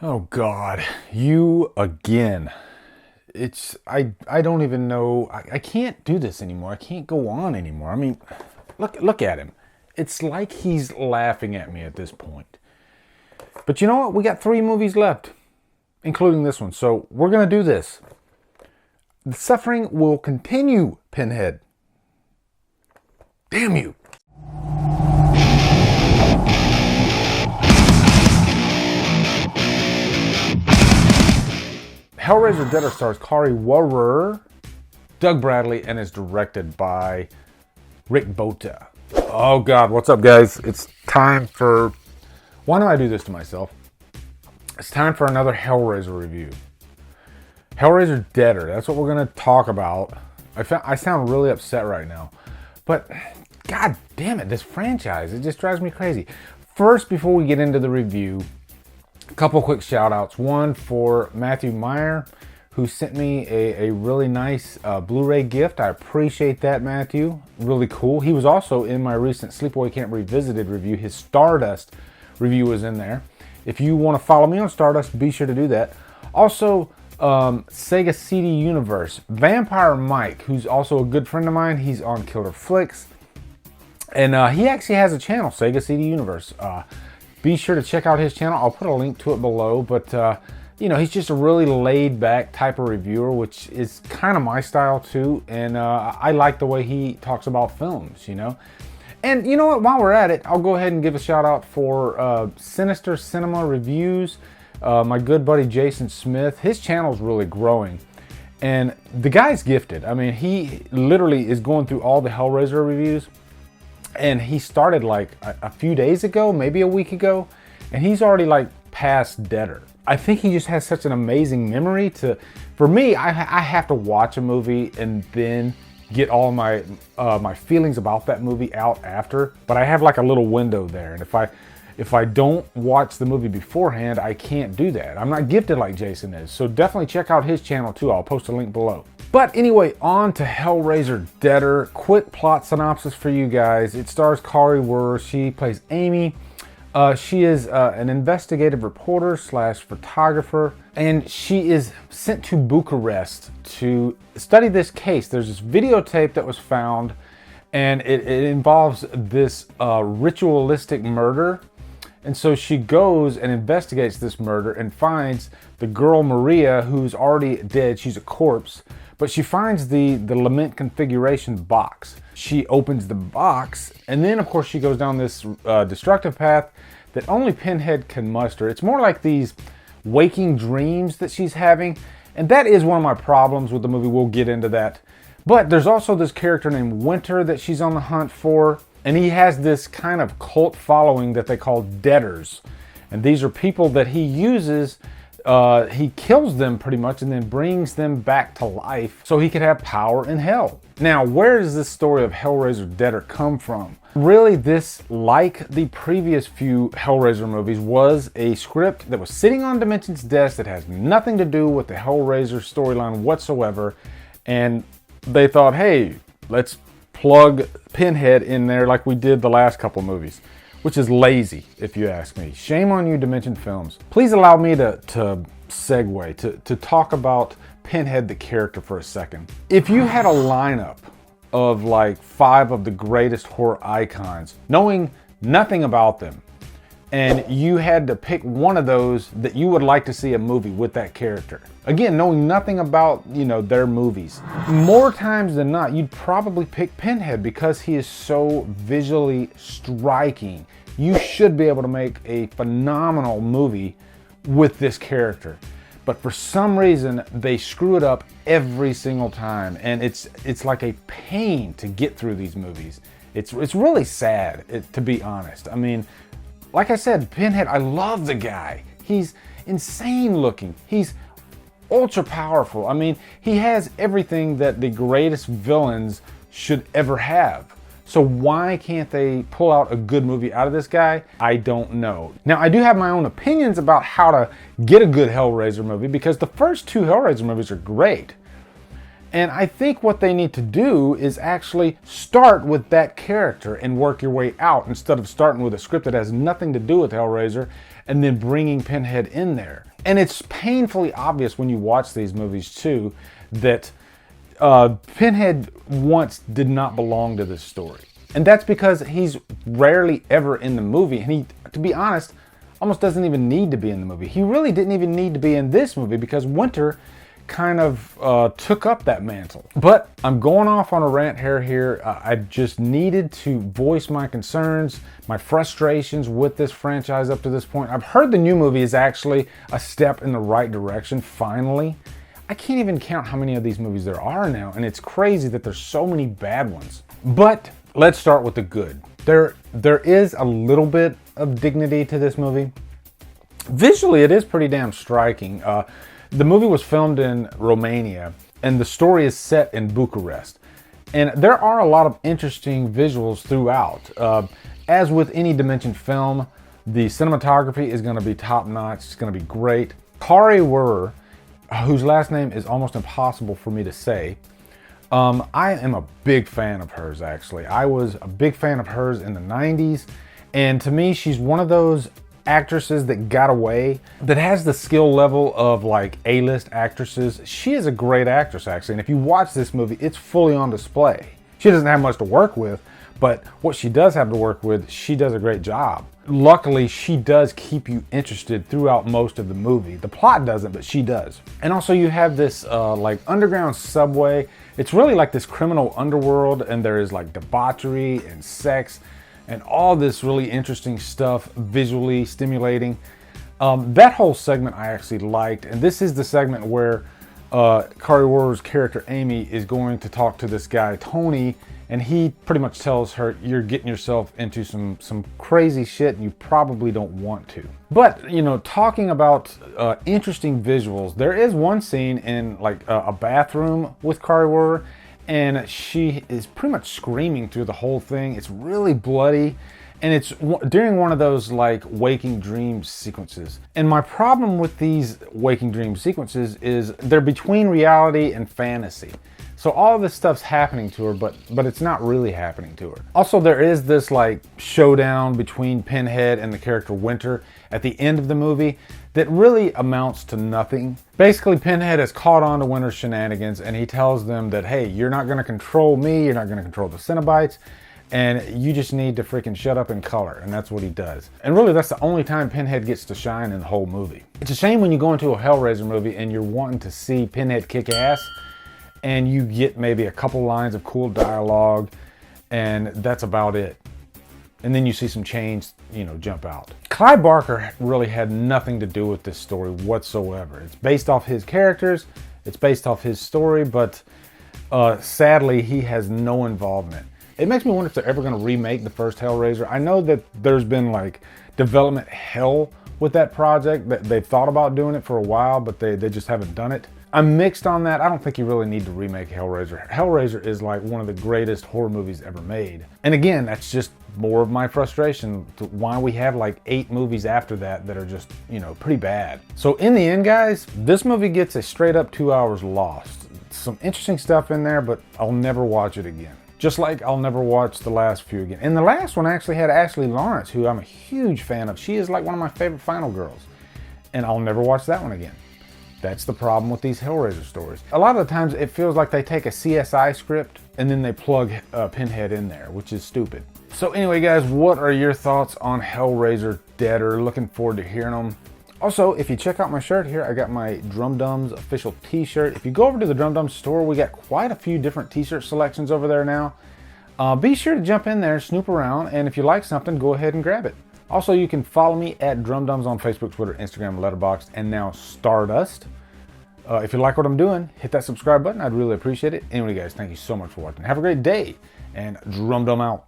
Oh God, you again. I don't even know. I can't do this anymore. I can't go on anymore. I mean, look at him. It's like he's laughing at me at this point. But you know what? We got 3 movies left, including this one. So we're gonna do this. The suffering will continue, Pinhead. Damn you. Hellraiser DEADER stars Kari Wuhrer, Doug Bradley, and is directed by Rick Bota. Oh God, what's up guys? It's time for... Why do I do this to myself? It's time for another Hellraiser review. Hellraiser DEADER, that's what we're going to talk about. I sound really upset right now. But God damn it, this franchise, it just drives me crazy. First, before we get into the review, a couple quick shout outs. One for Matthew Meyer, who sent me a really nice Blu-ray gift. I appreciate that, Matthew. Really cool. He was also in my recent Sleepaway Camp Revisited review. His Stardust review was in there. If you want to follow me on Stardust, be sure to do that. Also, Sega CD Universe. Vampire Mike, who's also a good friend of mine. He's on Killer Flicks. And he actually has a channel, Sega CD Universe. Be sure to check out his channel. I'll put a link to it below. But, you know, he's just a really laid-back type of reviewer, which is kind of my style, too. And I like the way he talks about films, you know. And you know what? While we're at it, I'll go ahead and give a shout-out for Sinister Cinema Reviews. My good buddy Jason Smith. His channel's really growing. And the guy's gifted. I mean, he literally is going through all the Hellraiser reviews. And he started like a few days ago, maybe a week ago, and he's already like past DEADER. I think he just has such an amazing memory to, for me, I have to watch a movie and then get all my my feelings about that movie out after, but I have like a little window there. And if I don't watch the movie beforehand, I can't do that. I'm not gifted like Jason is. So definitely check out his channel too. I'll post a link below. But anyway, on to Hellraiser DEADER. Quick plot synopsis for you guys. It stars Kari Wuhrer. She plays Amy. She is an investigative reporter slash photographer, and she is sent to Bucharest to study this case. There's this videotape that was found, and it involves this ritualistic murder. And so she goes and investigates this murder and finds the girl Maria, who's already dead. She's a corpse. But she finds the lament configuration box. She opens the box, and then of course she goes down this destructive path that only Pinhead can muster. It's more like these waking dreams that she's having, and that is one of my problems with the movie. We'll get into that. But there's also this character named Winter that she's on the hunt for, and he has this kind of cult following that they call Deaders. And these are people that he uses. He kills them pretty much and then brings them back to life so he could have power in hell. Now, where does this story of Hellraiser DEADER come from? Really, this, like the previous few Hellraiser movies, was a script that was sitting on Dimension's desk that has nothing to do with the Hellraiser storyline whatsoever. And they thought, hey, let's plug Pinhead in there like we did the last couple movies. Which is lazy, if you ask me. Shame on you, Dimension Films. Please allow me to segue, to talk about Pinhead the character for a second. If you had a lineup of like 5 of the greatest horror icons, knowing nothing about them, and you had to pick one of those that you would like to see a movie with that character. Again, knowing nothing about, you know, their movies. More times than not, you'd probably pick Pinhead because he is so visually striking. You should be able to make a phenomenal movie with this character. But for some reason, they screw it up every single time. And it's like a pain to get through these movies. It's really sad, to be honest. I mean, like I said, Pinhead, I love the guy. He's insane looking. He's ultra powerful. I mean, he has everything that the greatest villains should ever have. So why can't they pull out a good movie out of this guy? I don't know. Now, I do have my own opinions about how to get a good Hellraiser movie because the first 2 Hellraiser movies are great. And I think what they need to do is actually start with that character and work your way out instead of starting with a script that has nothing to do with Hellraiser and then bringing Pinhead in there. And it's painfully obvious when you watch these movies too that Pinhead once did not belong to this story. And that's because he's rarely ever in the movie. And he, to be honest, almost doesn't even need to be in the movie. He really didn't even need to be in this movie because Winter kind of took up that mantle. But I'm going off on a rant here. I just needed to voice my concerns, my frustrations with this franchise up to this point. I've heard the new movie is actually a step in the right direction, finally. I can't even count how many of these movies there are now, and it's crazy that there's so many bad ones. But let's start with the good. There is a little bit of dignity to this movie. Visually, it is pretty damn striking. The movie was filmed in Romania, and the story is set in Bucharest. And there are a lot of interesting visuals throughout. As with any Dimension film, the cinematography is going to be top-notch. It's going to be great. Kari Wuhrer, whose last name is almost impossible for me to say, I am a big fan of hers, actually. I was a big fan of hers in the 90s, and to me, she's one of those actresses that got away, that has the skill level of like A-list actresses. She is a great actress, actually, and if you watch this movie, it's fully on display. She doesn't have much to work with, but what she does have to work with, she does a great job. Luckily, she does keep you interested throughout most of the movie. The plot doesn't, but she does. And also you have this like underground subway. It's really like this criminal underworld, and there is like debauchery and sex and all this really interesting stuff, visually stimulating. That whole segment I actually liked, and this is the segment where Kari Wuhrer's character Amy is going to talk to this guy Tony, and he pretty much tells her, you're getting yourself into some crazy shit and you probably don't want to. But, you know, talking about interesting visuals, there is one scene in like a bathroom with Kari Wuhrer, and she is pretty much screaming through the whole thing. It's really bloody, and it's during one of those like waking dream sequences. And my problem with these waking dream sequences is they're between reality and fantasy. So all of this stuff's happening to her, but it's not really happening to her. Also, there is this like showdown between Pinhead and the character Winter at the end of the movie that really amounts to nothing. Basically, Pinhead has caught on to Winter's shenanigans, and he tells them that, hey, you're not gonna control me, you're not gonna control the Cenobites, and you just need to freaking shut up and color, and that's what he does. And really, that's the only time Pinhead gets to shine in the whole movie. It's a shame when you go into a Hellraiser movie and you're wanting to see Pinhead kick ass, and you get maybe a couple lines of cool dialogue, and that's about it. And then you see some chains, you know, jump out. Clive Barker really had nothing to do with this story whatsoever. It's based off his characters, it's based off his story, but sadly, he has no involvement. It makes me wonder if they're ever gonna remake the first Hellraiser. I know that there's been like development hell with that project, that they've thought about doing it for a while, but they just haven't done it. I'm mixed on that. I don't think you really need to remake Hellraiser. Hellraiser is like one of the greatest horror movies ever made. And again, that's just more of my frustration to why we have like 8 movies after that that are just, you know, pretty bad. So in the end, guys, this movie gets a straight up 2 hours lost. Some interesting stuff in there, but I'll never watch it again. Just like I'll never watch the last few again. And the last one actually had Ashley Lawrence, who I'm a huge fan of. She is like one of my favorite final girls. And I'll never watch that one again. That's the problem with these Hellraiser stories. A lot of the times it feels like they take a CSI script and then they plug Pinhead in there, which is stupid. So anyway, guys, what are your thoughts on Hellraiser DEADER? Looking forward to hearing them. Also, if you check out my shirt here, I got my Drumdums official t-shirt. If you go over to the Drumdums store, we got quite a few different t-shirt selections over there now. Be sure to jump in there, snoop around, and if you like something, go ahead and grab it. Also, you can follow me at Drumdums on Facebook, Twitter, Instagram, Letterboxd, and now Stardust. If you like what I'm doing, hit that subscribe button. I'd really appreciate it. Anyway, guys, thank you so much for watching. Have a great day, and Drumdum out.